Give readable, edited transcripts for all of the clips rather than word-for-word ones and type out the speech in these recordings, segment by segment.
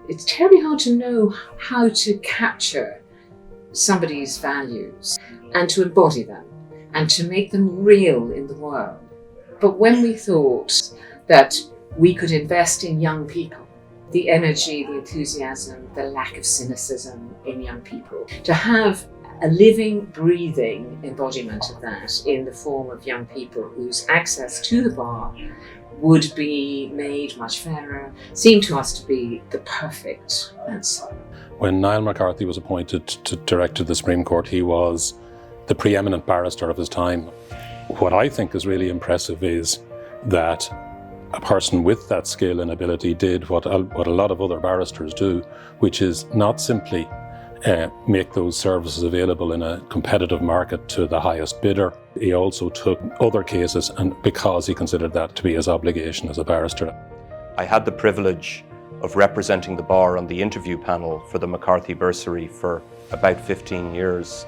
It's terribly hard to know how to capture somebody's values and to embody them and to make them real in the world. But when we thought that we could invest in young people, the energy, the enthusiasm, the lack of cynicism in young people, to have a living, breathing embodiment of that in the form of young people whose access to the bar would be made much fairer, seemed to us to be the perfect answer. When Niall McCarthy was appointed to direct the Supreme Court, he was the preeminent barrister of his time. What I think is really impressive is that a person with that skill and ability did what a lot of other barristers do, which is not simply make those services available in a competitive market to the highest bidder. He also took other cases, and because he considered that to be his obligation as a barrister. I had the privilege of representing the bar on the interview panel for the McCarthy Bursary for about 15 years.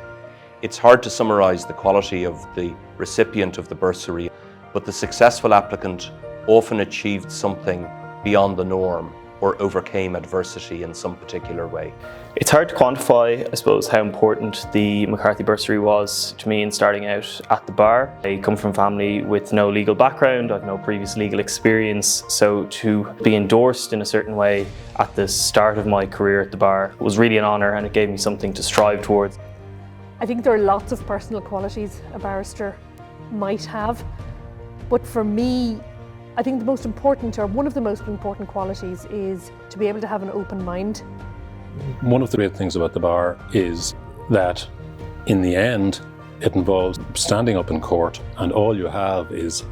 It's hard to summarise the quality of the recipient of the bursary, but the successful applicant often achieved something beyond the norm or overcame adversity in some particular way. It's hard to quantify, I suppose, how important the McCarthy Bursary was to me in starting out at the bar. I come from a family with no legal background, I've no previous legal experience, so to be endorsed in a certain way at the start of my career at the bar was really an honour, and it gave me something to strive towards. I think there are lots of personal qualities a barrister might have, but for me, I think the most important, or one of the most important qualities, is to be able to have an open mind. One of the great things about the bar is that in the end it involves standing up in court and all you have is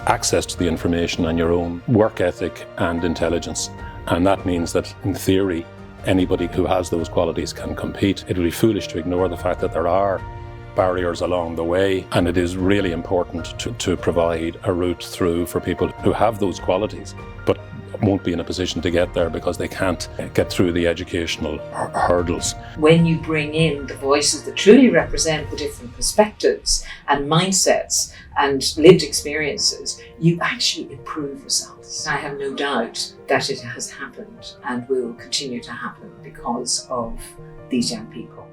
access to the information and your own work ethic and intelligence. And that means that in theory anybody who has those qualities can compete. It would be foolish to ignore the fact that there are barriers along the way, and it is really important to provide a route through for people who have those qualities but won't be in a position to get there because they can't get through the educational hurdles. When you bring in the voices that truly represent the different perspectives and mindsets and lived experiences, you actually improve results. I have no doubt that it has happened and will continue to happen because of these young people.